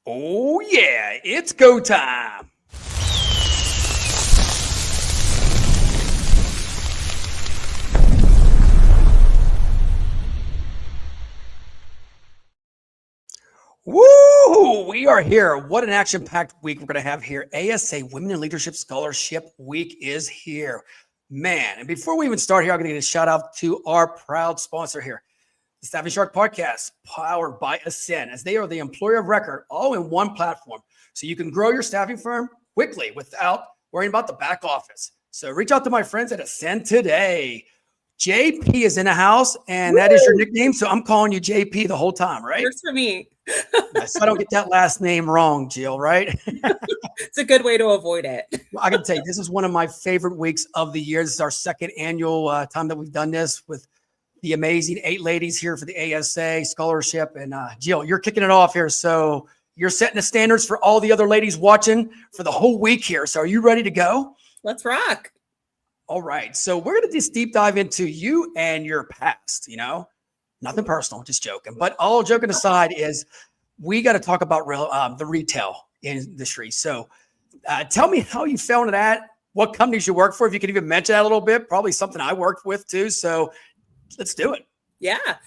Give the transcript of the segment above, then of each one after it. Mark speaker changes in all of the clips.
Speaker 1: Oh, yeah, it's go time. Woo! We are here. What an action-packed week we're going to have here. ASA Women in Leadership Scholarship Week is here. Man, and before we even start here, I'm going to give a shout out to our proud sponsor here, the Staffing Shark Podcast, powered by Ascend, as they are the employer of record, all in one platform. So you can grow your staffing firm quickly without worrying about the back office. So reach out to my friends at Ascend today. JP is in the house, and that is your nickname. So I'm calling you JP the whole time, right?
Speaker 2: Works for me.
Speaker 1: So I don't get that last name wrong, Jill, right?
Speaker 2: It's a good way to avoid it.
Speaker 1: Well, I can tell you, this is one of my favorite weeks of the year. This is our second annual time that we've done this with the amazing 8 ladies here for the ASA scholarship. And Jill, you're kicking it off here. So you're setting the standards for all the other ladies watching for the whole week here. So are you ready to go?
Speaker 2: Let's rock.
Speaker 1: All right. So we're going to just deep dive into you and your past, nothing personal, just joking. But all joking aside is we got to talk about the retail industry. So tell me how you fell into that, what companies you work for. If you could even mention that a little bit, probably something I worked with too. So let's do it.
Speaker 2: Yeah.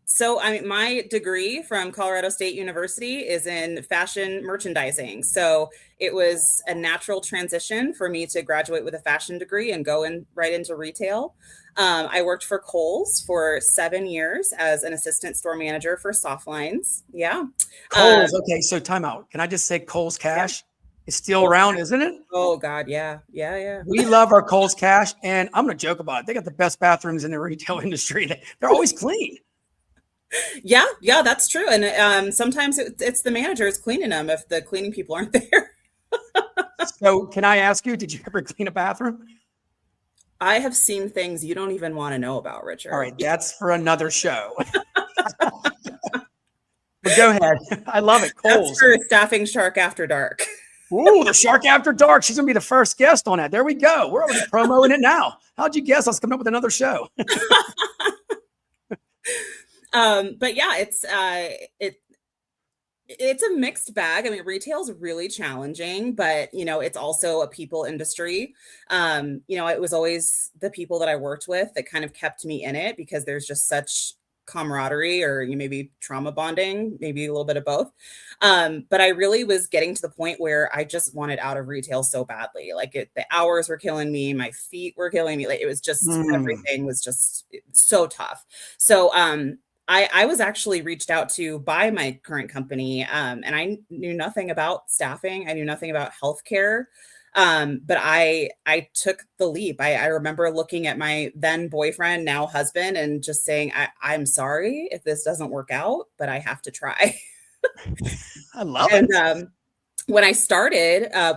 Speaker 2: So my degree from Colorado State University is in fashion merchandising. So it was a natural transition for me to graduate with a fashion degree and go right into retail. I worked for Kohl's for 7 years as an assistant store manager for soft lines. Yeah.
Speaker 1: Kohl's. Okay. So time out. Can I just say Kohl's Cash? Yeah. It's still around, isn't it?
Speaker 2: Oh God. Yeah. Yeah.
Speaker 1: We love our Kohl's Cash, and I'm going to joke about it. They got the best bathrooms in the retail industry. They're always clean.
Speaker 2: Yeah, that's true. And sometimes it's the managers cleaning them if the cleaning people aren't there.
Speaker 1: So can I ask you, did you ever clean a bathroom?
Speaker 2: I have seen things you don't even want to know about, Richard.
Speaker 1: All right, that's for another show. But go ahead. I love it. Kohl's.
Speaker 2: That's for Staffing Shark After Dark.
Speaker 1: Ooh, the Shark After Dark. She's going to be the first guest on that. There we go. We're already promoting it now. How'd you guess I was coming up with another show?
Speaker 2: But yeah, it's a mixed bag. I mean, retail is really challenging, but it's also a people industry. It was always the people that I worked with that kind of kept me in it because there's just such camaraderie, or maybe trauma bonding, maybe a little bit of both. But I really was getting to the point where I just wanted out of retail so badly. Like the hours were killing me, my feet were killing me. Like it was just everything was just so tough. So I was actually reached out to by my current company, and I knew nothing about staffing. I knew nothing about healthcare. But I took the leap. I remember looking at my then boyfriend, now husband, and just saying, I'm sorry if this doesn't work out, but I have to try.
Speaker 1: I love it.
Speaker 2: When I started I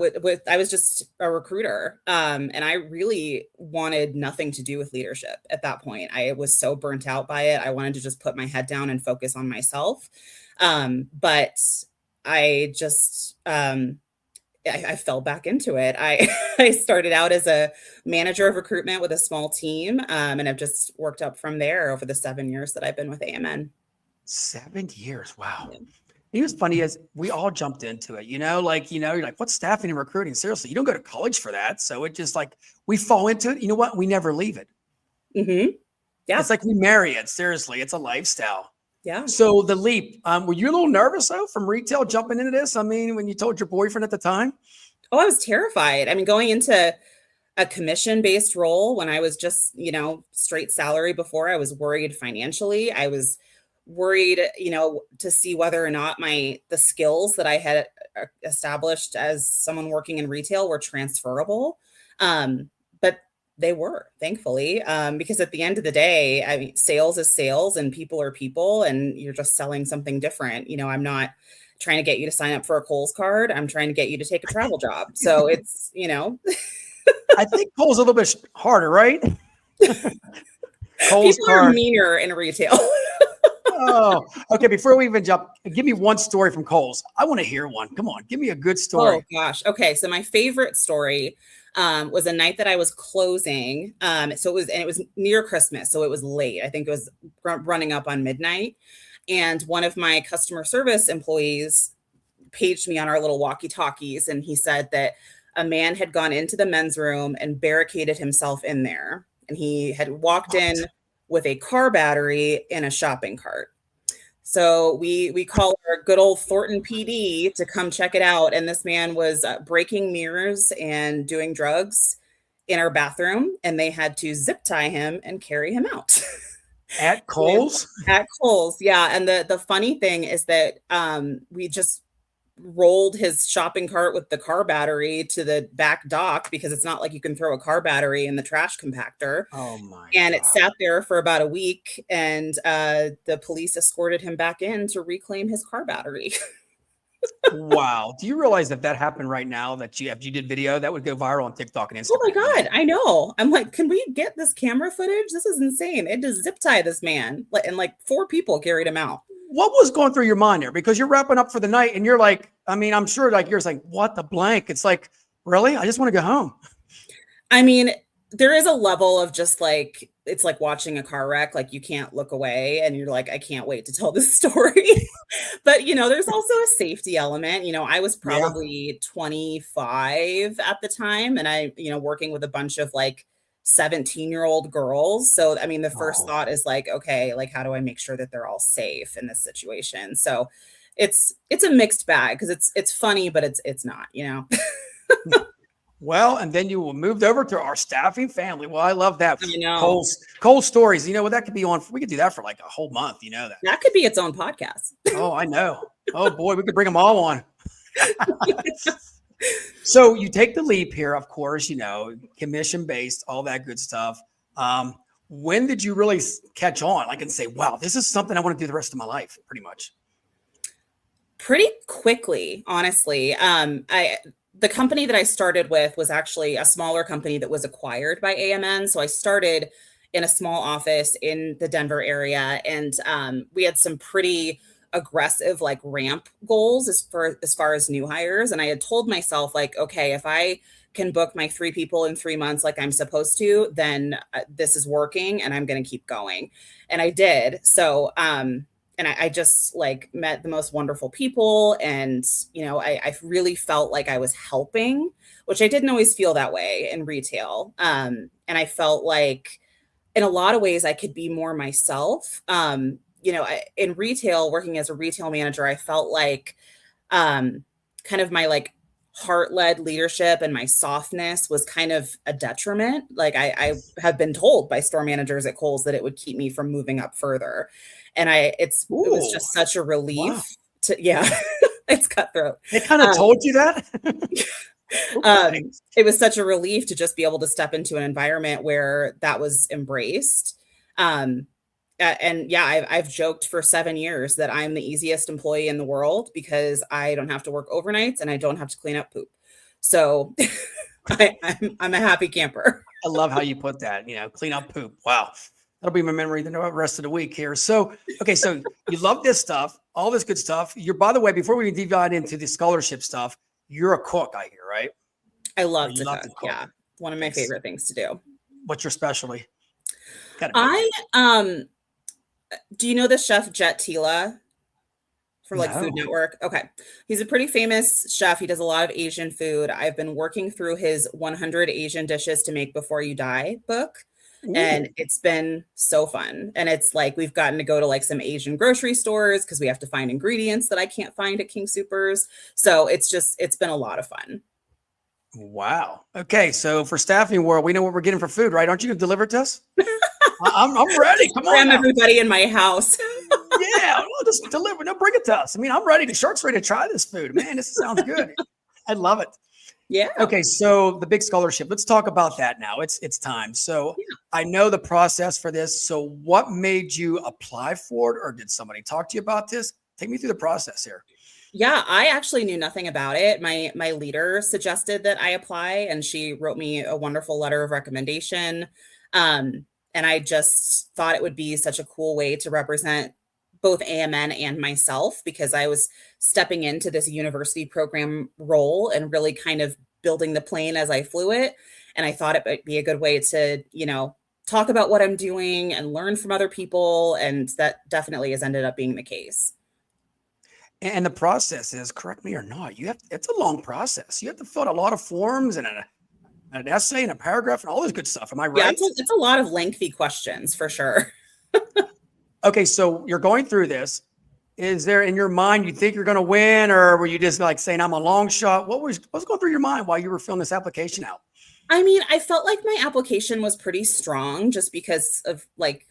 Speaker 2: was just a recruiter, and I really wanted nothing to do with leadership at that point. I was so burnt out by it. I wanted to just put my head down and focus on myself. But I just, I fell back into it. I started out as a manager of recruitment with a small team, and I've just worked up from there over the 7 years that I've been with AMN.
Speaker 1: 7 years. Wow. Yeah. It was funny as we all jumped into it, you're like, what's staffing and recruiting? Seriously, you don't go to college for that. So it just like, we fall into it. You know what? We never leave it.
Speaker 2: Mm-hmm. Yeah.
Speaker 1: It's like we marry it. Seriously. It's a lifestyle.
Speaker 2: Yeah.
Speaker 1: So the leap, were you a little nervous though from retail jumping into this? I mean, when you told your boyfriend at the time?
Speaker 2: Oh, I was terrified. I mean, going into a commission-based role when I was just, straight salary before, I was worried financially. I was worried, to see whether or not the skills that I had established as someone working in retail were transferable. But they were, thankfully, because at the end of the day, I mean, sales is sales and people are people, and you're just selling something different. I'm not trying to get you to sign up for a Kohl's card. I'm trying to get you to take a travel job. So it's,
Speaker 1: I think Kohl's a little bit harder, right?
Speaker 2: Kohl's people are meaner in retail.
Speaker 1: Oh, okay. Before we even jump, give me one story from Kohl's. I want to hear one. Come on, give me a good story.
Speaker 2: Oh gosh. Okay. So my favorite story was a night that I was closing. So it was near Christmas. So it was late. I think it was running up on midnight. And one of my customer service employees paged me on our little walkie-talkies, and he said that a man had gone into the men's room and barricaded himself in there, and he had walked in with a car battery in a shopping cart. So we call our good old Thornton PD to come check it out, and this man was breaking mirrors and doing drugs in our bathroom, and they had to zip tie him and carry him out.
Speaker 1: At Kohl's?
Speaker 2: At Kohl's, yeah. And the funny thing is that we just rolled his shopping cart with the car battery to the back dock, because it's not like you can throw a car battery in the trash compactor.
Speaker 1: Oh my
Speaker 2: And
Speaker 1: God.
Speaker 2: it sat there for about a week, and the police escorted him back in to reclaim his car battery.
Speaker 1: Wow. Do you realize that happened right now, that if you did video, that would go viral on TikTok and Instagram?
Speaker 2: Oh my God, I know. I'm like, can we get this camera footage? This is insane. It just zip tie this man, and like 4 people carried him out.
Speaker 1: What was going through your mind there? Because you're wrapping up for the night and you're like, I mean, I'm sure like you're just like, what the blank? It's like, really? I just want to go home.
Speaker 2: I mean, there is a level of just like, it's like watching a car wreck. Like you can't look away, and you're like, I can't wait to tell this story. But, there's also a safety element. I was probably 25 at the time, and I, working with a bunch of like 17-year-old girls. So, I mean, the first thought is like, okay, like, how do I make sure that they're all safe in this situation? So it's a mixed bag, because it's funny, but it's not,
Speaker 1: Well, and then you moved over to our staffing family. Well, I love that.
Speaker 2: I know.
Speaker 1: Kohl's stories. Well, that could be on. We could do that for like a whole month. That.
Speaker 2: That could be its own podcast.
Speaker 1: Oh, I know. Oh boy, we could bring them all on. So you take the leap here, of course. Commission based, all that good stuff. When did you really catch on, like, and say, "Wow, this is something I want to do the rest of my life"? Pretty much.
Speaker 2: Pretty quickly, honestly. The company that I started with was actually a smaller company that was acquired by AMN. So I started in a small office in the Denver area, and we had some pretty aggressive like ramp goals as far as new hires. And I had told myself like, okay, if I can book my 3 people in 3 months like I'm supposed to, then this is working, and I'm going to keep going. And I did. So and I just like met the most wonderful people. And, I really felt like I was helping, which I didn't always feel that way in retail. And I felt like in a lot of ways I could be more myself. In retail, working as a retail manager, I felt like kind of my like heart-led leadership and my softness was kind of a detriment. Like I have been told by store managers at Kohl's that it would keep me from moving up further. And it was just such a relief it's cutthroat.
Speaker 1: They kind of told you that.
Speaker 2: It was such a relief to just be able to step into an environment where that was embraced. And I've joked for 7 years that I'm the easiest employee in the world, because I don't have to work overnights and I don't have to clean up poop. So I'm a happy camper.
Speaker 1: I love how you put that, clean up poop. Wow. That'll be my memory the rest of the week here. So, okay. So you love this stuff, all this good stuff. By the way, before we dive into the scholarship stuff, you're a cook, I hear, right?
Speaker 2: I love to cook. Yeah. One of my favorite things to do.
Speaker 1: What's your specialty?
Speaker 2: Do you know the chef Jet Tila from Food Network? Okay. He's a pretty famous chef. He does a lot of Asian food. I've been working through his 100 Asian dishes to make before you die book. Ooh. And it's been so fun. And it's like, we've gotten to go to like some Asian grocery stores because we have to find ingredients that I can't find at King Soopers. So it's been a lot of fun.
Speaker 1: Wow. Okay. So for Staffing World, we know what we're getting for food, right? Aren't you going to deliver it to us? I'm ready. Come on.
Speaker 2: Everybody in my house.
Speaker 1: Yeah. We'll just deliver. No, bring it to us. I mean, I'm ready. Shark's ready to try this food. Man, this sounds good. I love it.
Speaker 2: Yeah.
Speaker 1: Okay. So the big scholarship, let's talk about that now. It's time. So I know the process for this. So what made you apply for it, or did somebody talk to you about this? Take me through the process here.
Speaker 2: Yeah, I actually knew nothing about it. My leader suggested that I apply, and she wrote me a wonderful letter of recommendation. And I just thought it would be such a cool way to represent both AMN and myself, because I was stepping into this university program role and really kind of building the plane as I flew it. And I thought it might be a good way to, talk about what I'm doing and learn from other people. And that definitely has ended up being the case.
Speaker 1: And the process is, correct me or not, it's a long process. You have to fill out a lot of forms and an essay and a paragraph and all this good stuff. Am I
Speaker 2: Yeah,
Speaker 1: right?
Speaker 2: it's a lot of lengthy questions for sure.
Speaker 1: Okay, so you're going through this. Is there in your mind you think you're going to win, or were you just like saying I'm a long shot? What's going through your mind while you were filling this application out?
Speaker 2: I mean, I felt like my application was pretty strong just because of like,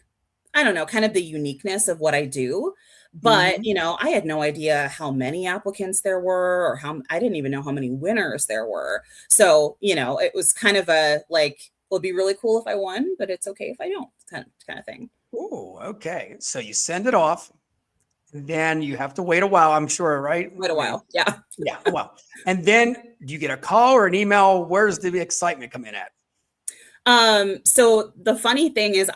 Speaker 2: I don't know, kind of the uniqueness of what I do. But,
Speaker 1: Mhm.
Speaker 2: you know, I had no idea how many applicants there were or I didn't even know how many winners there were. So, you know, it was kind of a like, it'll be really cool if I won, but it's okay if I don't kind of thing.
Speaker 1: Oh, okay. So you send it off, then you have to wait a while, I'm sure, right?
Speaker 2: Quite a
Speaker 1: I mean,
Speaker 2: while. Yeah.
Speaker 1: yeah, a while. And then do you get a call or an email? Where's the excitement come in at?
Speaker 2: So the funny thing is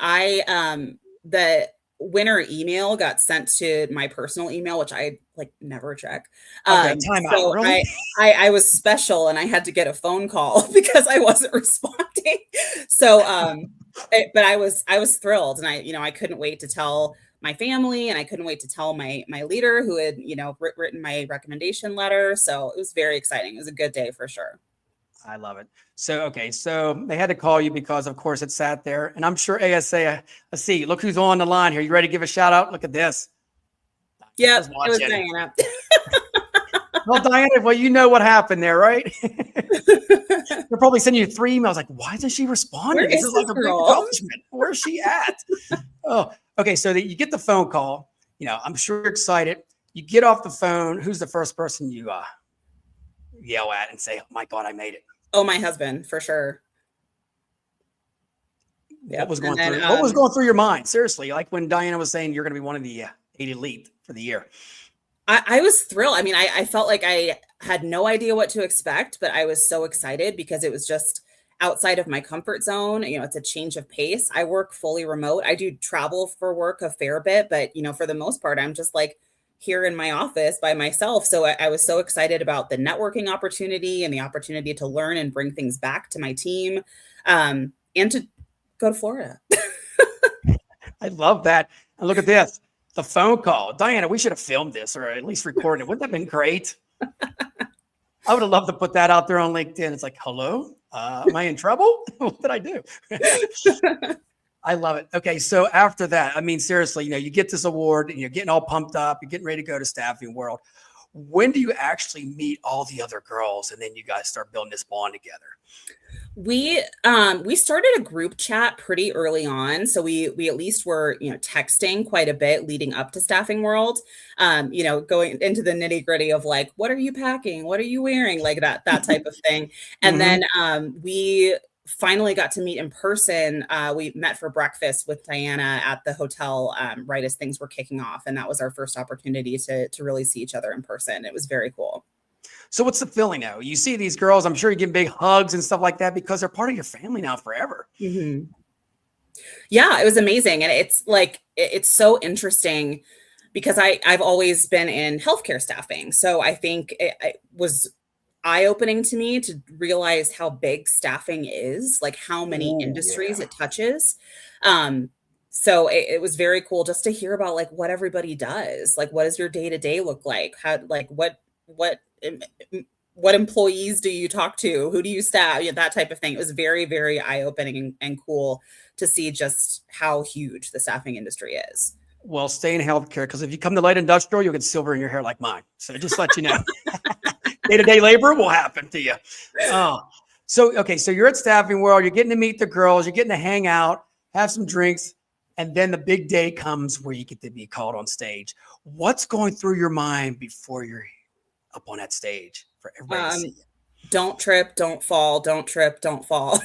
Speaker 2: the winner email got sent to my personal email, which I like never check.
Speaker 1: Okay, timeout.
Speaker 2: So
Speaker 1: Really?
Speaker 2: I was special and I had to get a phone call because I wasn't responding. So but I was thrilled and I couldn't wait to tell my family and I couldn't wait to tell my leader who had, written my recommendation letter. So it was very exciting. It was a good day for sure.
Speaker 1: I love it. So, okay. So they had to call you because, of course, it sat there. And I'm sure ASA, let's see, look who's on the line here. You ready to give a shout out? Look at this.
Speaker 2: Yeah,
Speaker 1: Diana's
Speaker 2: it was
Speaker 1: watching.
Speaker 2: Diana.
Speaker 1: Well, Diana, well, you know what happened there, right? They're probably sending you 3 emails like, why isn't she responding?
Speaker 2: Where
Speaker 1: This
Speaker 2: is
Speaker 1: is
Speaker 2: this
Speaker 1: like a big
Speaker 2: girl?
Speaker 1: accomplishment. Where's she at? Oh, okay. So that you get the phone call. I'm sure you're excited. You get off the phone. Who's the first person you yell at and say, oh, my God, I made it?
Speaker 2: Oh, my husband, for sure.
Speaker 1: What
Speaker 2: Yep.
Speaker 1: was
Speaker 2: And
Speaker 1: going
Speaker 2: then
Speaker 1: through? What was going through your mind? Seriously, like when Diana was saying you're going to be one of the 8 elite for the year.
Speaker 2: I was thrilled. I mean, I felt like I had no idea what to expect, but I was so excited because it was just outside of my comfort zone. It's a change of pace. I work fully remote. I do travel for work a fair bit, but for the most part, I'm just like here in my office by myself. So I was so excited about the networking opportunity and the opportunity to learn and bring things back to my team, and to go to Florida.
Speaker 1: I love that. And look at this, the phone call. Diana, we should have filmed this or at least recorded it. Wouldn't that have been great? I would have loved to put that out there on LinkedIn. It's like, hello, am I in trouble? What did I do? I love it. Okay, so after that, I mean, seriously, you get this award and you're getting all pumped up. You're getting ready to go to Staffing World. When do you actually meet all the other girls and then you guys start building this bond together?
Speaker 2: We started a group chat pretty early on, so we at least were texting quite a bit leading up to Staffing World. Going into the nitty gritty of like, what are you packing? What are you wearing? Like that type of thing. And then we finally got to meet in person. We met for breakfast with Diana at the hotel right as things were kicking off, and that was our first opportunity to really see each other in person. It was very cool.
Speaker 1: So what's the feeling now? You see these girls, I'm sure you give big hugs and stuff like that because they're part of your family now forever.
Speaker 2: Mm-hmm. Yeah, it was amazing. And it's like, it's so interesting because I've always been in healthcare staffing. So I think it was eye-opening to me to realize how big staffing is, like how many industries it touches. So it was very cool just to hear about like what everybody does. Like, what does your day-to-day look like? How, like, what employees do you talk to? Who do you staff? That type of thing. It was very, very eye-opening and cool to see just how huge the staffing industry is.
Speaker 1: Well, stay in healthcare because if you come to light industrial, you'll get silver in your hair like mine. So just let you know, day-to-day labor will happen to you. Oh, so okay. So you're at Staffing World. You're getting to meet the girls. You're getting to hang out, have some drinks, and then the big day comes where you get to be called on stage. What's going through your mind before you're up on that stage for everybody to see you?
Speaker 2: Don't trip, don't fall, don't trip, don't fall.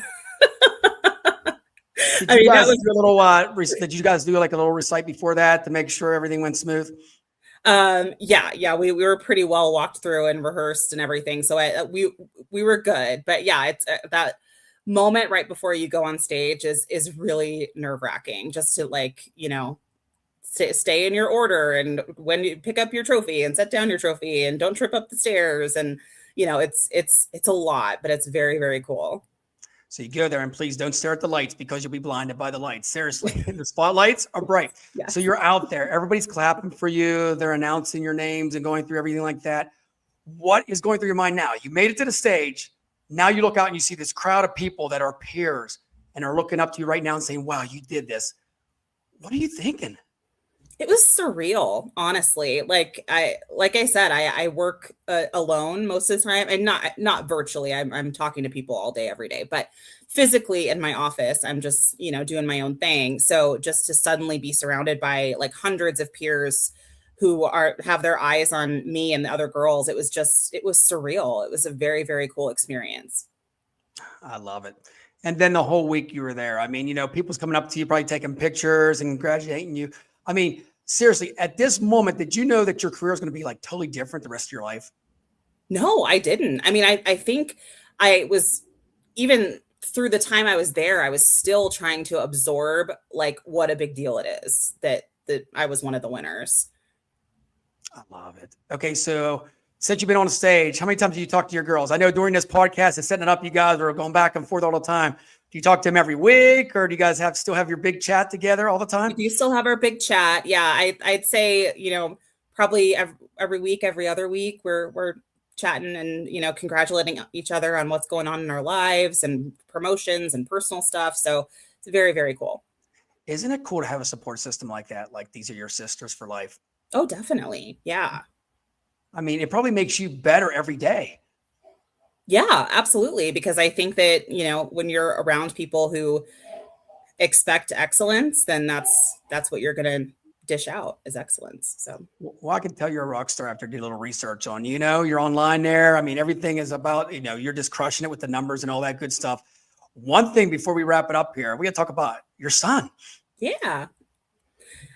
Speaker 1: Did you guys do a little did you guys do like a little recite before that to make sure everything went smooth?
Speaker 2: Yeah, we were pretty well walked through and rehearsed and everything. So we were good. But yeah, it's that moment right before you go on stage is really nerve-wracking just to like, stay in your order and when you pick up your trophy and set down your trophy and don't trip up the stairs and it's a lot, but it's very, very cool.
Speaker 1: So you go there and please don't stare at the lights because you'll be blinded by the lights. Seriously, the spotlights are bright.
Speaker 2: Yes.
Speaker 1: So you're out there. Everybody's clapping for you. They're announcing your names and going through everything like that. What is going through your mind now? You made it to the stage. Now you look out and you see this crowd of people that are peers and are looking up to you right now and saying, wow, you did this. What are you thinking?
Speaker 2: It was surreal, honestly. Like I said, I work alone most of the time, and not virtually. I'm talking to people all day, every day, but physically in my office, I'm just doing my own thing. So just to suddenly be surrounded by like hundreds of peers who have their eyes on me and the other girls, it was surreal. It was a very, very cool experience.
Speaker 1: I love it. And then the whole week you were there. I mean, people's coming up to you, probably taking pictures and congratulating you. I mean, seriously, at this moment, did you know that your career is going to be like totally different the rest of your life?
Speaker 2: No, I didn't. I mean, I think I was, even through the time I was there, I was still trying to absorb like what a big deal it is that I was one of the winners.
Speaker 1: I love it. Okay, so since you've been on the stage, how many times do you talk to your girls? I know during this podcast and setting it up, you guys are going back and forth all the time. Do you talk to them every week, or do you guys still have your big chat together all the time?
Speaker 2: We do still have our big chat. Yeah, I'd say probably every week, every other week, we're chatting and congratulating each other on what's going on in our lives and promotions and personal stuff. So it's very, very cool.
Speaker 1: Isn't it cool to have a support system like that? Like these are your sisters for life.
Speaker 2: Oh, definitely. Yeah.
Speaker 1: I mean, it probably makes you better every day.
Speaker 2: Yeah, absolutely. Because I think that, when you're around people who expect excellence, then that's what you're going to dish out is excellence. So,
Speaker 1: well, I can tell you're a rock star after I did a little research on, you're online there. I mean, everything is about, you're just crushing it with the numbers and all that good stuff. One thing before we wrap it up here, we got to talk about your son.
Speaker 2: Yeah.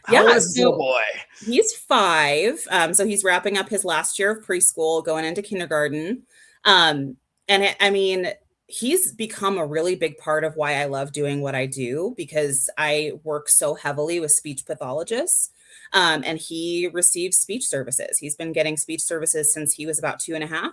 Speaker 1: How old is this little boy?
Speaker 2: He's 5. So he's wrapping up his last year of preschool, going into kindergarten. And I mean, he's become a really big part of why I love doing what I do, because I work so heavily with speech pathologists. And he receives speech services. He's been getting speech services since he was about 2.5.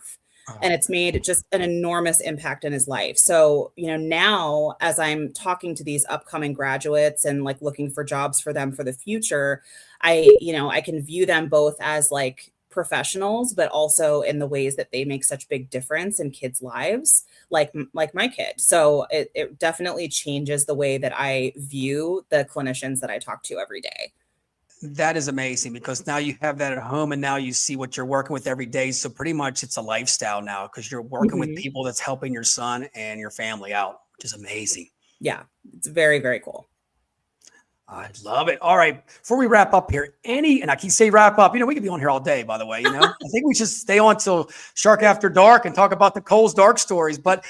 Speaker 2: And it's made just an enormous impact in his life. So, now as I'm talking to these upcoming graduates and like looking for jobs for them for the future, I can view them both as like professionals, but also in the ways that they make such big difference in kids' lives, like my kid. So it definitely changes the way that I view the clinicians that I talk to every day.
Speaker 1: That is amazing, because now you have that at home and now you see what you're working with every day. So pretty much it's a lifestyle now, because you're working with people that's helping your son and your family out, which is amazing.
Speaker 2: Yeah, it's very, very cool.
Speaker 1: I love it. All right. Before we wrap up here, and I keep saying wrap up, we could be on here all day, by the way, I think we should stay on till Shark After Dark and talk about the Cole's dark stories. But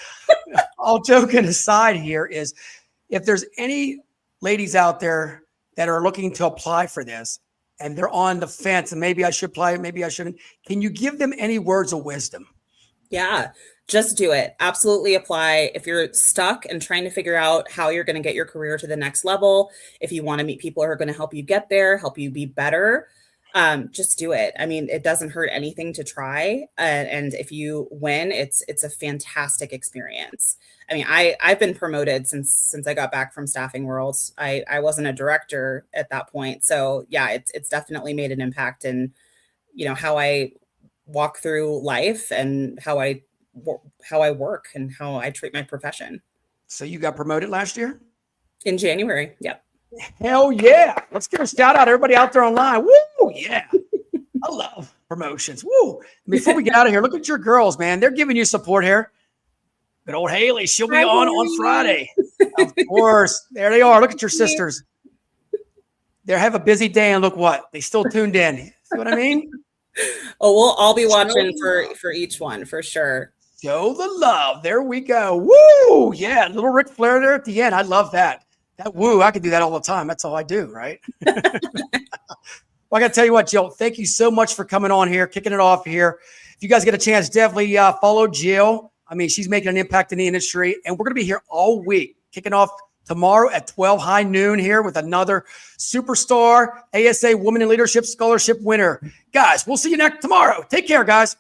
Speaker 1: all joking aside here is, if there's any ladies out there that are looking to apply for this and they're on the fence and maybe I should apply, maybe I shouldn't, can you give them any words of wisdom?
Speaker 2: Yeah, just do it. Absolutely apply. If you're stuck and trying to figure out how you're going to get your career to the next level, if you want to meet people who are going to help you get there, help you be better, just do it. I mean, it doesn't hurt anything to try. And if you win, it's a fantastic experience. I mean, I've been promoted since I got back from Staffing World. I wasn't a director at that point. So yeah, it's definitely made an impact in, how I walk through life and how I work and how I treat my profession.
Speaker 1: So you got promoted last year?
Speaker 2: In January. Yep.
Speaker 1: Hell yeah. Let's give a shout out to everybody out there online. Woo, yeah. I love promotions. Woo. Before we get out of here, look at your girls, man. They're giving you support here. Good old Haley. She'll be on Friday. Of course. There they are. Look at your sisters. They have a busy day, and look what? They still tuned in. See what I mean?
Speaker 2: Oh, we'll all be watching for each one for sure.
Speaker 1: Show the love. There we go. Woo. Yeah. Little Ric Flair there at the end. I love that. That woo. I could do that all the time. That's all I do, right? Well, I got to tell you what, Jill, thank you so much for coming on here, kicking it off here. If you guys get a chance, definitely follow Jill. I mean, she's making an impact in the industry, and we're going to be here all week, kicking off tomorrow at 12 high noon here with another superstar ASA Women in Leadership Scholarship winner. Guys, we'll see you tomorrow. Take care, guys.